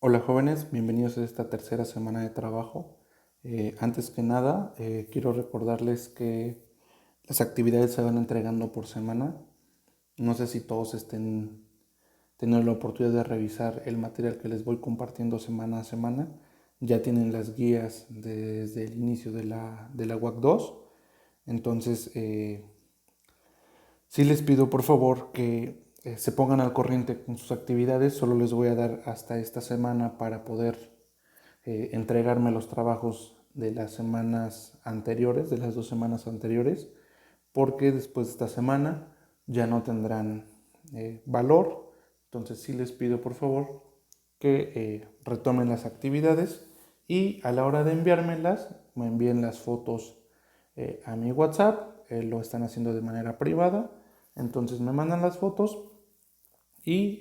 Hola jóvenes, bienvenidos a esta tercera semana de trabajo. Antes que nada, quiero recordarles que las actividades se van entregando por semana. No sé si todos estén teniendo la oportunidad de revisar el material que les voy compartiendo semana a semana. Ya tienen las guías desde el inicio de la WAC 2. Entonces, sí les pido por favor que se pongan al corriente con sus actividades. Solo les voy a dar hasta esta semana para poder entregarme los trabajos de las semanas anteriores, de las 2 semanas anteriores, porque después de esta semana ya no tendrán valor. Entonces sí les pido por favor que retomen las actividades y a la hora de enviármelas me envíen las fotos a mi WhatsApp. Lo están haciendo de manera privada, entonces me mandan las fotos y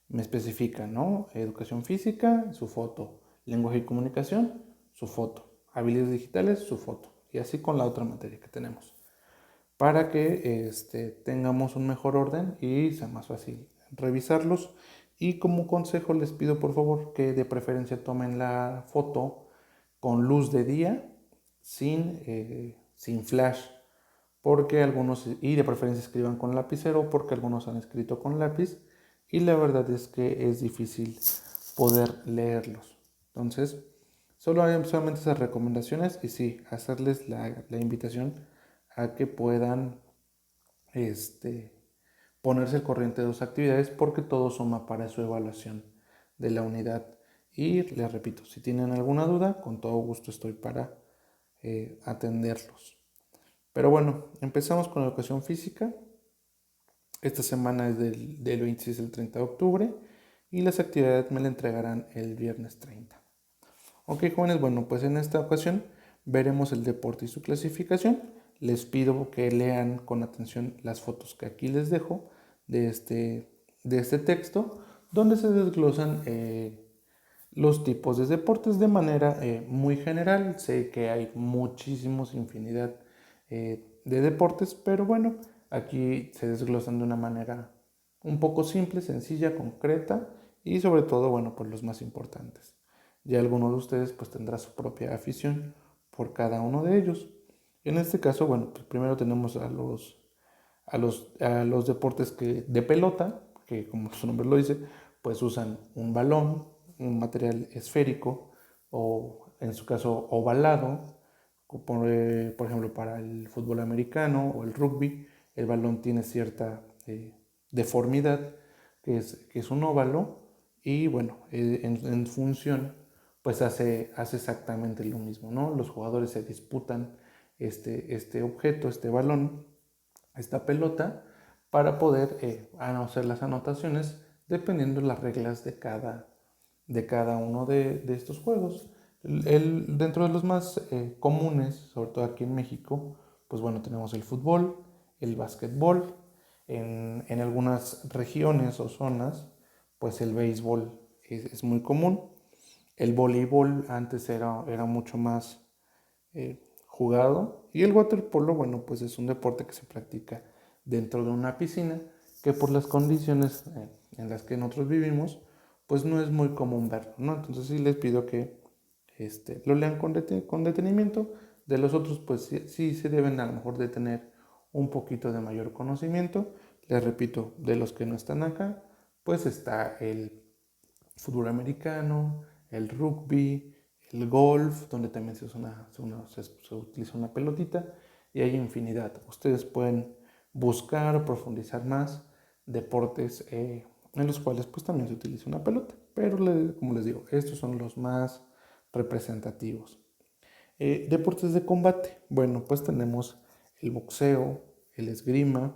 me especifican, ¿no? Educación física, su foto. Lenguaje y comunicación, su foto. Habilidades digitales, su foto. Y así con la otra materia que tenemos. Para que tengamos un mejor orden y sea más fácil revisarlos. Y como consejo les pido por favor que de preferencia tomen la foto con luz de día, sin flash, porque algunos, y de preferencia escriban con lapicero, porque algunos han escrito con lápiz y la verdad es que es difícil poder leerlos. Entonces, solo hay solamente esas recomendaciones y sí, hacerles la invitación a que puedan ponerse al corriente de sus actividades porque todo suma para su evaluación de la unidad. Y les repito, si tienen alguna duda, con todo gusto estoy para atenderlos. Pero bueno, empezamos con la educación física. Esta semana es del 26 al 30 de octubre y las actividades me la entregarán el viernes 30. Ok, jóvenes, bueno, pues en esta ocasión veremos el deporte y su clasificación. Les pido que lean con atención las fotos que aquí les dejo de este texto, donde se desglosan los tipos de deportes de manera muy general. Sé que hay muchísimos, infinidad de deportes, pero bueno, aquí se desglosan de una manera un poco simple, sencilla, concreta y sobre todo, bueno, pues los más importantes. Ya alguno de ustedes pues tendrá su propia afición por cada uno de ellos. En este caso, bueno, pues primero tenemos a los deportes de pelota, que como su nombre lo dice, pues usan un balón, un material esférico o en su caso ovalado. Por ejemplo, para el fútbol americano o el rugby, el balón tiene cierta deformidad, que es un óvalo, y bueno, en función, pues hace exactamente lo mismo, ¿no? Los jugadores se disputan este objeto, este balón, esta pelota, para poder hacer las anotaciones dependiendo de las reglas de cada uno de estos juegos. Dentro de los más comunes, sobre todo aquí en México, pues bueno, tenemos el fútbol, el básquetbol, en algunas regiones o zonas, pues el béisbol es muy común. El voleibol antes era mucho más jugado. Y el waterpolo, bueno, pues es un deporte que se practica dentro de una piscina, que por las condiciones en las que nosotros vivimos, pues no es muy común verlo, ¿no? Entonces sí les pido que lo lean con detenimiento. De los otros, pues sí se deben a lo mejor de tener un poquito de mayor conocimiento. Les repito, de los que no están acá, pues está el fútbol americano, el rugby, el golf, donde también se utiliza una pelotita, y hay infinidad. Ustedes pueden buscar o profundizar más deportes en los cuales pues también se utiliza una pelota, pero como les digo, estos son los más representativos. Deportes de combate, bueno, pues tenemos el boxeo, el esgrima,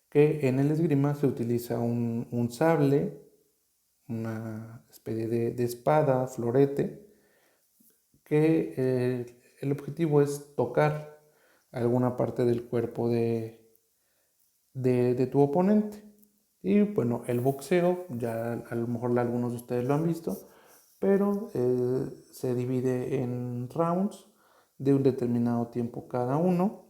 que en el esgrima se utiliza un sable, una especie de espada, florete, que el objetivo es tocar alguna parte del cuerpo de tu oponente. Y bueno, el boxeo, ya a lo mejor algunos de ustedes lo han visto, pero se divide en rounds de un determinado tiempo cada uno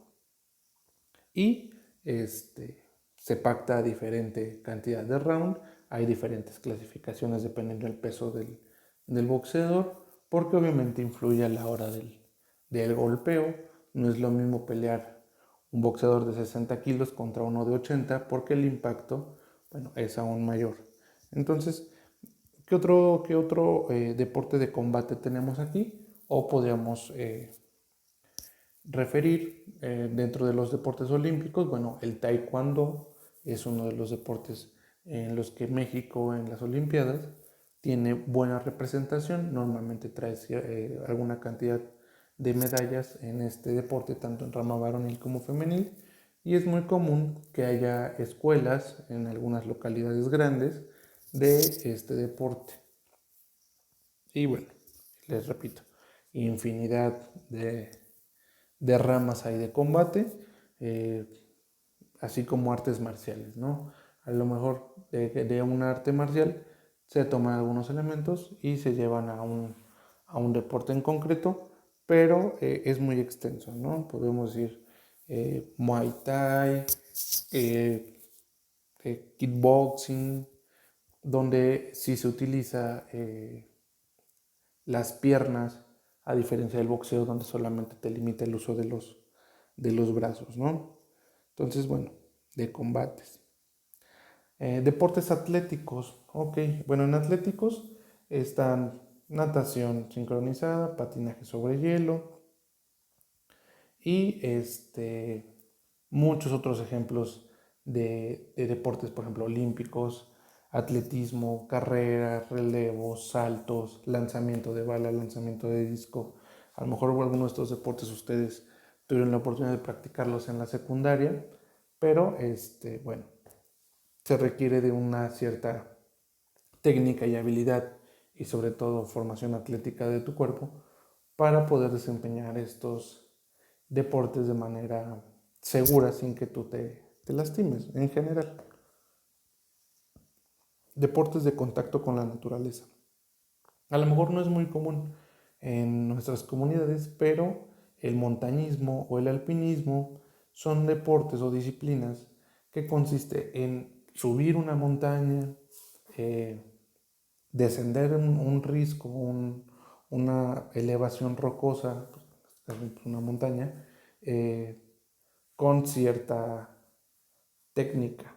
y se pacta diferente cantidad de round Hay diferentes clasificaciones dependiendo del peso del boxeador, porque obviamente influye a la hora del golpeo. No es lo mismo pelear un boxeador de 60 kilos contra uno de 80 porque el impacto, bueno, es aún mayor. Entonces, ¿qué otro deporte de combate tenemos aquí? O podríamos referir dentro de los deportes olímpicos. Bueno, el taekwondo es uno de los deportes en los que México en las Olimpiadas tiene buena representación. Normalmente trae alguna cantidad de medallas en este deporte, tanto en rama varonil como femenil. Y es muy común que haya escuelas en algunas localidades grandes de este deporte. Y bueno, les repito, infinidad de ramas hay de combate, eh, así como artes marciales, ¿no? A lo mejor de un arte marcial se toman algunos elementos y se llevan a un deporte en concreto, pero es muy extenso, ¿no? Podemos decir Muay Thai, kickboxing, donde sí se utiliza las piernas, a diferencia del boxeo donde solamente te limita el uso de los brazos, ¿no? Entonces, bueno, de combates. Deportes atléticos, ok. Bueno, en atléticos están natación sincronizada, patinaje sobre hielo y muchos otros ejemplos de deportes, por ejemplo, olímpicos, atletismo, carrera, relevos, saltos, lanzamiento de bala, lanzamiento de disco. A lo mejor algunos de estos deportes ustedes tuvieron la oportunidad de practicarlos en la secundaria, pero bueno, se requiere de una cierta técnica y habilidad y sobre todo formación atlética de tu cuerpo para poder desempeñar estos deportes de manera segura sin que tú te lastimes en general. Deportes de contacto con la naturaleza. A lo mejor no es muy común en nuestras comunidades, pero el montañismo o el alpinismo son deportes o disciplinas que consiste en subir una montaña, eh, descender un risco, una elevación rocosa, una montaña, con cierta técnica.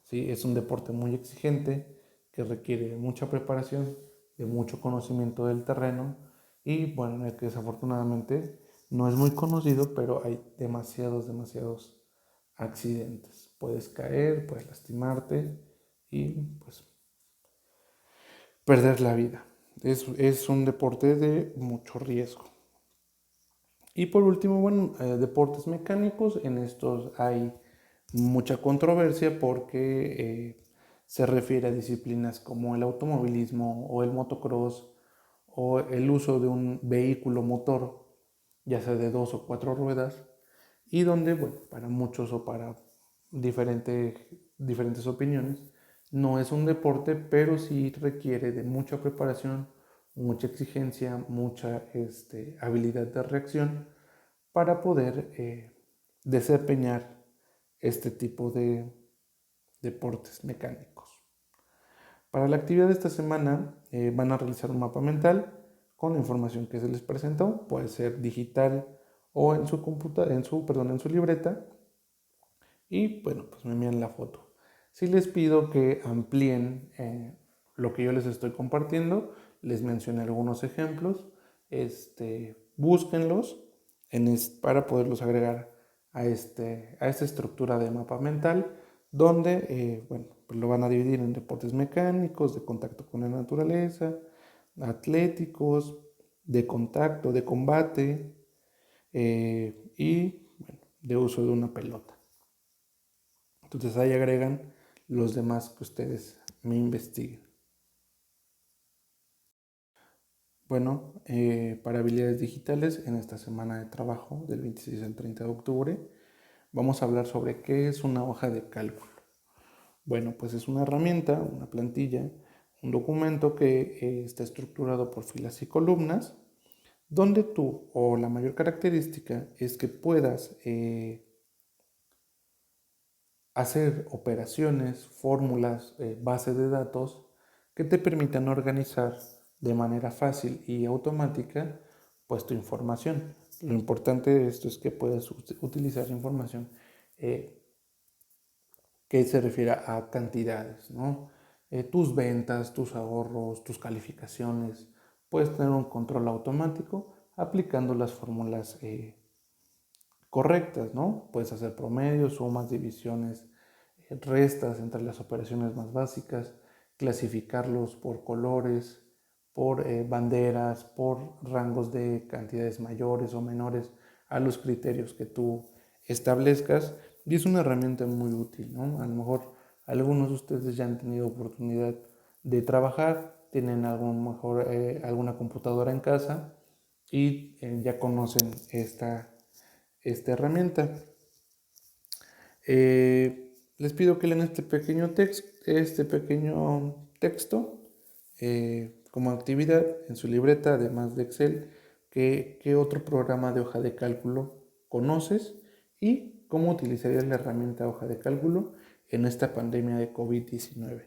¿Sí? Es un deporte muy exigente que requiere mucha preparación, de mucho conocimiento del terreno y bueno, el que desafortunadamente no es muy conocido, pero hay demasiados accidentes. Puedes caer, puedes lastimarte y pues perder la vida. Es un deporte de mucho riesgo. Y por último, bueno, deportes mecánicos. En estos hay mucha controversia porque se refiere a disciplinas como el automovilismo o el motocross o el uso de un vehículo motor, ya sea de 2 o 4 ruedas, y donde, bueno, para muchos o para diferentes opiniones, no es un deporte, pero sí requiere de mucha preparación, mucha exigencia, mucha habilidad de reacción para poder desempeñar este tipo de deportes mecánicos. Para la actividad de esta semana van a realizar un mapa mental con la información que se les presentó, puede ser digital o en su en su libreta, y bueno, pues me envían la foto. Si les pido que amplíen lo que yo les estoy compartiendo, les mencioné algunos ejemplos, búsquenlos para poderlos agregar a esta estructura de mapa mental, donde bueno, pues lo van a dividir en deportes mecánicos, de contacto con la naturaleza, atléticos, de contacto, de combate y bueno, de uso de una pelota. Entonces ahí agregan los demás que ustedes me investiguen. Bueno, para habilidades digitales, en esta semana de trabajo del 26 al 30 de octubre, vamos a hablar sobre qué es una hoja de cálculo. Bueno, pues es una herramienta, una plantilla, un documento que está estructurado por filas y columnas, donde tú, o la mayor característica, es que puedas hacer operaciones, fórmulas, bases de datos que te permitan organizar de manera fácil y automática pues tu información. Lo importante de esto es que puedas utilizar información que se refiere a cantidades, ¿no? Tus ventas, tus ahorros, tus calificaciones. Puedes tener un control automático aplicando las fórmulas correctas, ¿no? Puedes hacer promedios, sumas, divisiones, restas entre las operaciones más básicas, clasificarlos por colores, por banderas, por rangos de cantidades mayores o menores a los criterios que tú establezcas. Y es una herramienta muy útil, ¿no? A lo mejor algunos de ustedes ya han tenido oportunidad de trabajar, tienen alguna computadora en casa y ya conocen esta herramienta. Les pido que lean este pequeño texto como actividad en su libreta, además de Excel, qué otro programa de hoja de cálculo conoces y cómo utilizarías la herramienta hoja de cálculo en esta pandemia de COVID-19.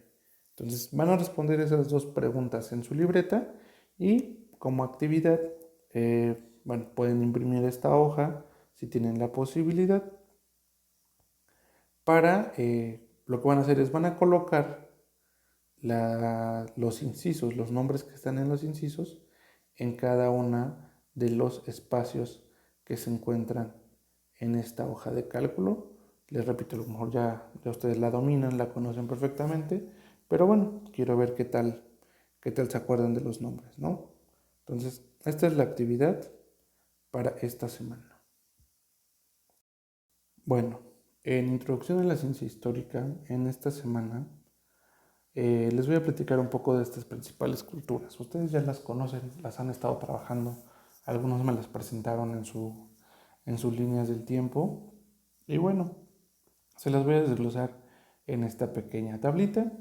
Entonces van a responder esas dos preguntas en su libreta y como actividad, pueden imprimir esta hoja si tienen la posibilidad lo que van a hacer es van a colocar los incisos, los nombres que están en los incisos en cada una de los espacios que se encuentran en esta hoja de cálculo. Les repito, a lo mejor ya ustedes la dominan, la conocen perfectamente, pero bueno, quiero ver qué tal se acuerdan de los nombres, ¿no? Entonces, esta es la actividad para esta semana. Bueno, en Introducción a la Ciencia Histórica, en esta semana, les voy a platicar un poco de estas principales culturas. Ustedes ya las conocen, las han estado trabajando, algunos me las presentaron en sus líneas del tiempo. Y bueno, se las voy a desglosar en esta pequeña tablita.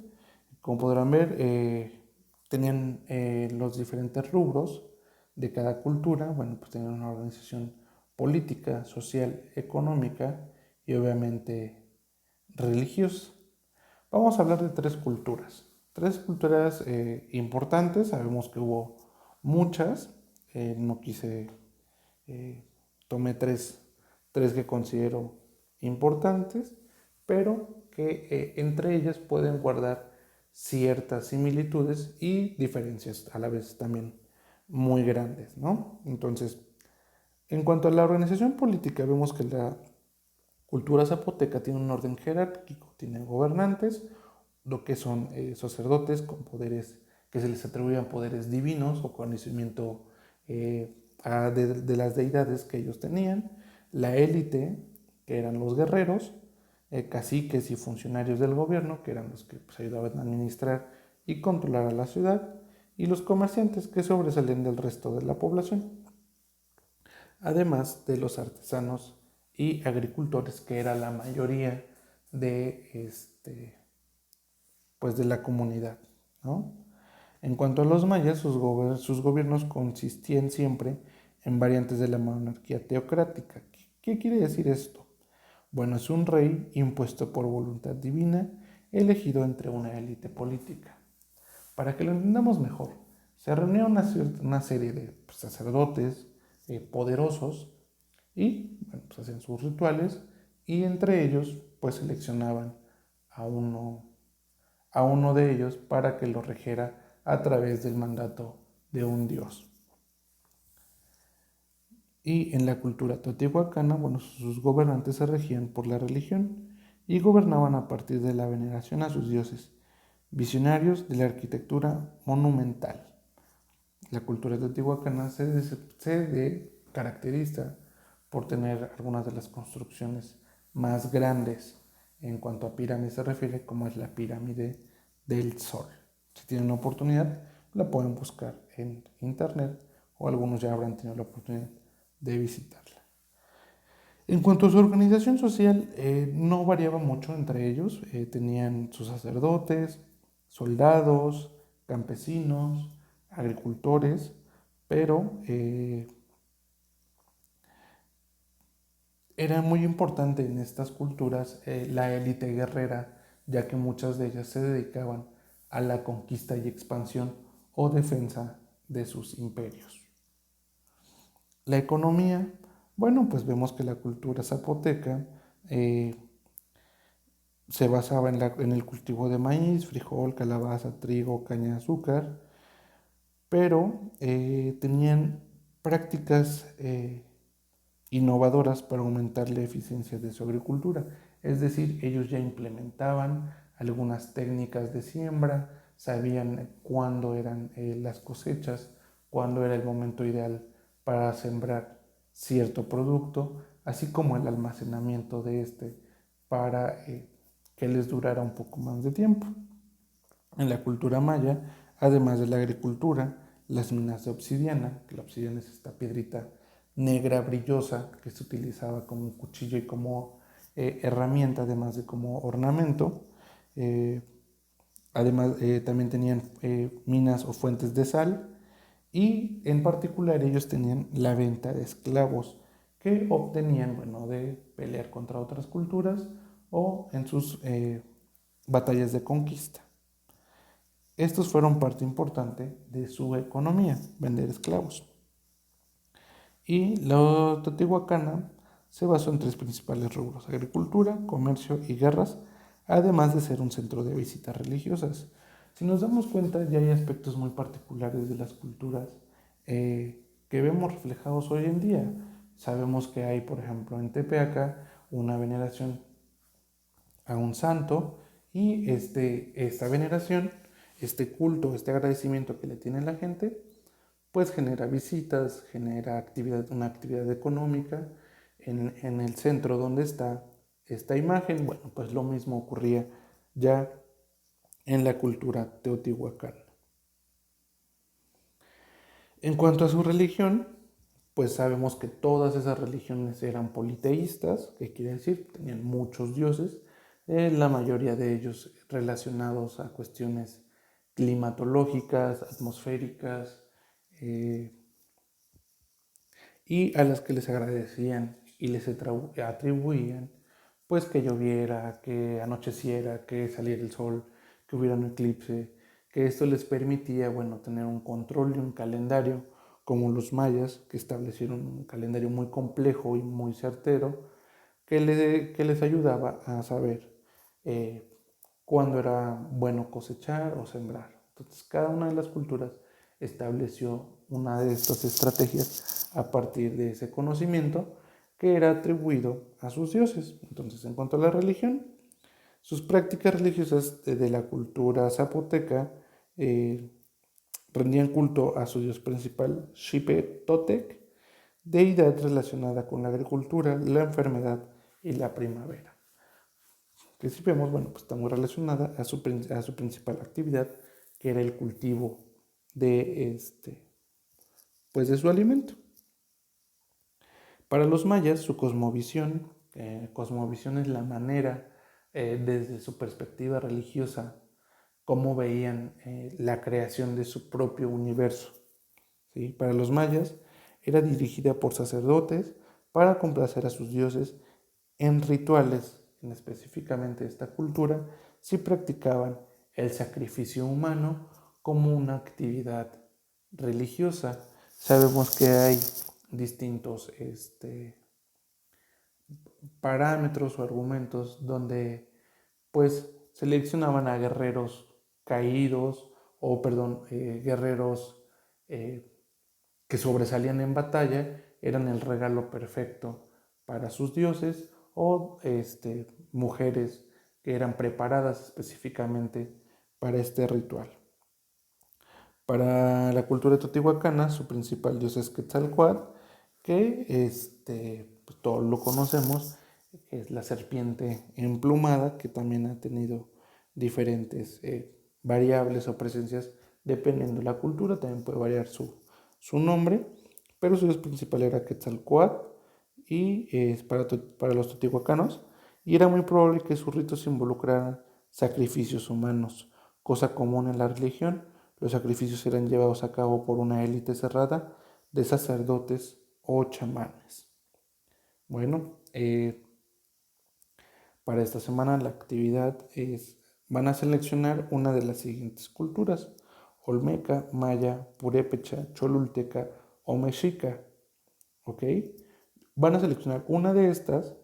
Como podrán ver, tenían los diferentes rubros de cada cultura. Bueno, pues tenían una organización política, social, económica y obviamente religiosa. Vamos a hablar de tres culturas importantes. Sabemos que hubo muchas, no quise, tomé tres que considero importantes, pero que entre ellas pueden guardar ciertas similitudes y diferencias a la vez también muy grandes, ¿no? Entonces, en cuanto a la organización política, vemos que la cultura zapoteca tiene un orden jerárquico, tiene gobernantes, lo que son sacerdotes con poderes que se les atribuían poderes divinos o conocimiento de las deidades que ellos tenían, la élite, que eran los guerreros, caciques y funcionarios del gobierno, que eran los que pues, ayudaban a administrar y controlar a la ciudad, y los comerciantes, que sobresalen del resto de la población, además de los artesanos y agricultores, que era la mayoría de, de la comunidad, ¿no? En cuanto a los mayas, sus gobiernos consistían siempre en variantes de la monarquía teocrática. ¿Qué quiere decir esto? Bueno, es un rey impuesto por voluntad divina, elegido entre una élite política. Para que lo entendamos mejor, se reunía una serie de sacerdotes poderosos y bueno, pues hacían sus rituales y entre ellos pues seleccionaban a uno de ellos para que lo regiera a través del mandato de un dios. Y en la cultura teotihuacana, bueno, sus gobernantes se regían por la religión y gobernaban a partir de la veneración a sus dioses, visionarios de la arquitectura monumental. La cultura teotihuacana se caracteriza por tener algunas de las construcciones más grandes en cuanto a pirámides se refiere, como es la pirámide del Sol. Si tienen la oportunidad, la pueden buscar en internet o algunos ya habrán tenido la oportunidad de visitarla. En cuanto a su organización social, no variaba mucho entre ellos. Tenían sus sacerdotes, soldados, campesinos, agricultores, pero Era muy importante en estas culturas la élite guerrera, ya que muchas de ellas se dedicaban a la conquista y expansión o defensa de sus imperios. La economía, bueno, pues vemos que la cultura zapoteca eh, se basaba en el cultivo de maíz, frijol, calabaza, trigo, caña de azúcar, pero tenían prácticas innovadoras para aumentar la eficiencia de su agricultura. Es decir, ellos ya implementaban algunas técnicas de siembra, sabían cuándo eran las cosechas, cuándo era el momento ideal para sembrar cierto producto, así como el almacenamiento de este para que les durara un poco más de tiempo. En la cultura maya, además de la agricultura, las minas de obsidiana, que la obsidiana es esta piedrita negra brillosa que se utilizaba como cuchillo y como herramienta, además de como ornamento. Eh, Además, también tenían minas o fuentes de sal y en particular ellos tenían la venta de esclavos que obtenían, bueno, de pelear contra otras culturas o en sus batallas de conquista. Estos fueron parte importante de su economía, vender esclavos. Y la Teotihuacana se basó en tres principales rubros: agricultura, comercio y guerras, además de ser un centro de visitas religiosas. Si nos damos cuenta, ya hay aspectos muy particulares de las culturas que vemos reflejados hoy en día. Sabemos que hay, por ejemplo, en Tepeaca una veneración a un santo y esta veneración, este culto, este agradecimiento que le tiene la gente, pues genera visitas, genera una actividad económica en el centro donde está esta imagen. Bueno, pues lo mismo ocurría ya en la cultura teotihuacana. En cuanto a su religión, pues sabemos que todas esas religiones eran politeístas, que quiere decir, tenían muchos dioses, la mayoría de ellos relacionados a cuestiones climatológicas, atmosféricas, eh, y a las que les agradecían y les atribuían pues que lloviera, que anocheciera, que saliera el sol, que hubiera un eclipse, que esto les permitía, bueno, tener un control y un calendario como los mayas, que establecieron un calendario muy complejo y muy certero, que les ayudaba a saber cuándo era bueno cosechar o sembrar. Entonces, cada una de las culturas estableció una de estas estrategias a partir de ese conocimiento que era atribuido a sus dioses. Entonces, en cuanto a la religión, sus prácticas religiosas de la cultura zapoteca eh, rendían culto a su dios principal, Xipe Totec, deidad relacionada con la agricultura, la enfermedad y la primavera. Que si vemos, bueno, pues está muy relacionada a su principal actividad, que era el cultivo de pues de su alimento. Para los mayas, su cosmovisión es la manera, desde su perspectiva religiosa, cómo veían la creación de su propio universo. ¿Sí? Para los mayas, era dirigida por sacerdotes para complacer a sus dioses en rituales, en específicamente esta cultura, si practicaban el sacrificio humano como una actividad religiosa. Sabemos que hay distintos parámetros o argumentos donde pues seleccionaban a guerreros caídos o perdón, guerreros que sobresalían en batalla, eran el regalo perfecto para sus dioses, o mujeres que eran preparadas específicamente para este ritual. Para la cultura teotihuacana, su principal dios es Quetzalcóatl, que pues todos lo conocemos, es la serpiente emplumada, que también ha tenido diferentes variables o presencias dependiendo de la cultura, también puede variar su nombre, pero su dios principal era Quetzalcóatl y es para los teotihuacanos, y era muy probable que sus ritos involucraran sacrificios humanos, cosa común en la religión. Los sacrificios eran llevados a cabo por una élite cerrada de sacerdotes o chamanes. Bueno, para esta semana la actividad van a seleccionar una de las siguientes culturas: olmeca, maya, purépecha, cholulteca o mexica. ¿Ok? Van a seleccionar una de estas,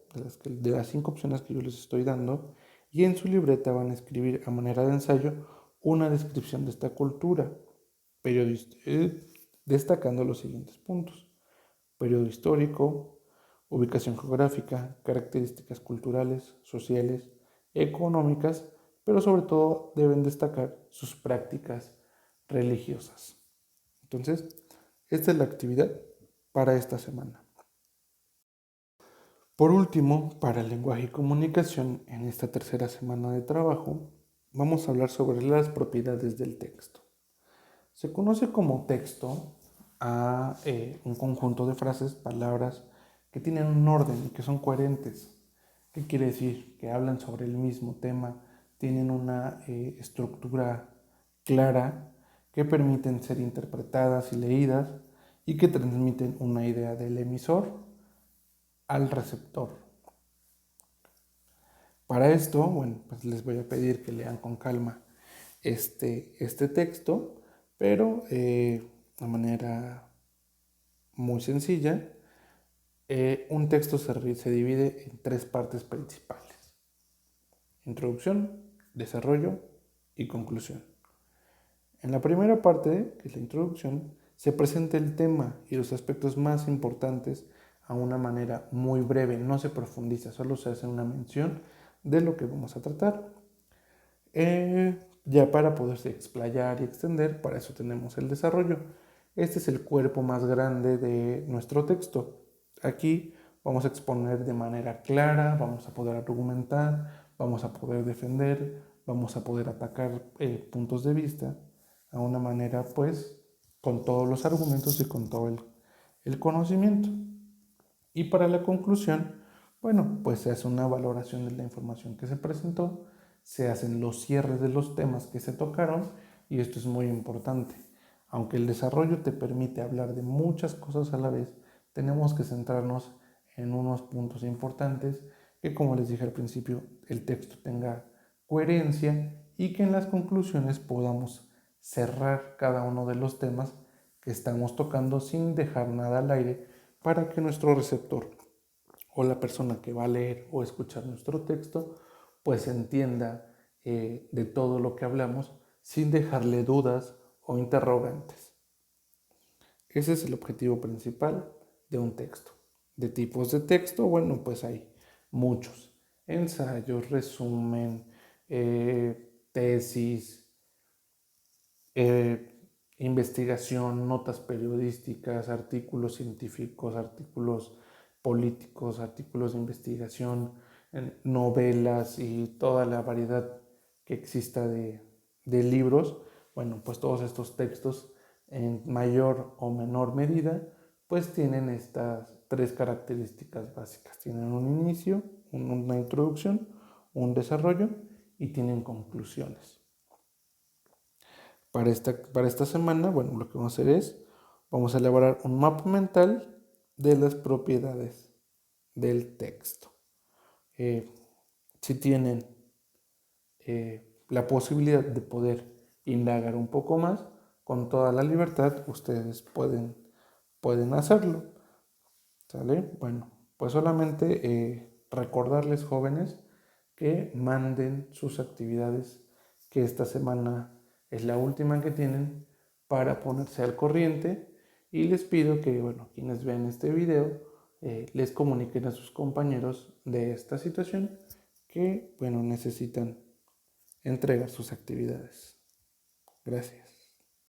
de las 5 opciones que yo les estoy dando, y en su libreta van a escribir a manera de ensayo una descripción de esta cultura, destacando los siguientes puntos: periodo histórico, ubicación geográfica, características culturales, sociales, económicas, pero sobre todo deben destacar sus prácticas religiosas. Entonces, esta es la actividad para esta semana. Por último, para el lenguaje y comunicación, en esta tercera semana de trabajo, vamos a hablar sobre las propiedades del texto. Se conoce como texto a un conjunto de frases, palabras que tienen un orden y que son coherentes. ¿Qué quiere decir? Que hablan sobre el mismo tema, tienen una estructura clara, que permiten ser interpretadas y leídas y que transmiten una idea del emisor al receptor. Para esto, bueno, pues les voy a pedir que lean con calma este texto, pero de manera muy sencilla. Un texto se divide en 3 partes principales: introducción, desarrollo y conclusión. En la primera parte, que es la introducción, se presenta el tema y los aspectos más importantes a una manera muy breve, no se profundiza, solo se hace una mención de lo que vamos a tratar. Ya para poderse explayar y extender, para eso tenemos el desarrollo. Este es el cuerpo más grande de nuestro texto. Aquí vamos a exponer de manera clara, vamos a poder argumentar, vamos a poder defender, vamos a poder atacar puntos de vista a una manera, pues, con todos los argumentos y con todo el conocimiento. Y para la conclusión, bueno, pues se hace una valoración de la información que se presentó, se hacen los cierres de los temas que se tocaron, y esto es muy importante. Aunque el desarrollo te permite hablar de muchas cosas a la vez, tenemos que centrarnos en unos puntos importantes, que, como les dije al principio, el texto tenga coherencia y que en las conclusiones podamos cerrar cada uno de los temas que estamos tocando sin dejar nada al aire, para que nuestro receptor o la persona que va a leer o escuchar nuestro texto pues entienda de todo lo que hablamos sin dejarle dudas o interrogantes. Ese es el objetivo principal de un texto. De tipos de texto, bueno, pues hay muchos: ensayos, resumen, tesis, investigación, notas periodísticas, artículos científicos, artículos políticos, artículos de investigación, novelas y toda la variedad que exista de libros. Bueno, pues todos estos textos, en mayor o menor medida, pues tienen estas 3 características básicas: tienen un inicio, una introducción, un desarrollo y tienen conclusiones. Para esta semana, bueno, lo que vamos a hacer es, vamos a elaborar un mapa mental de las propiedades del texto. Si tienen la posibilidad de poder indagar un poco más, con toda la libertad, ustedes pueden hacerlo. ¿Sale? Bueno, pues solamente recordarles, jóvenes, que manden sus actividades, que esta semana es la última que tienen para ponerse al corriente, y les pido que, bueno, quienes ven este video, les comuniquen a sus compañeros de esta situación, que, bueno, necesitan entregar sus actividades. Gracias.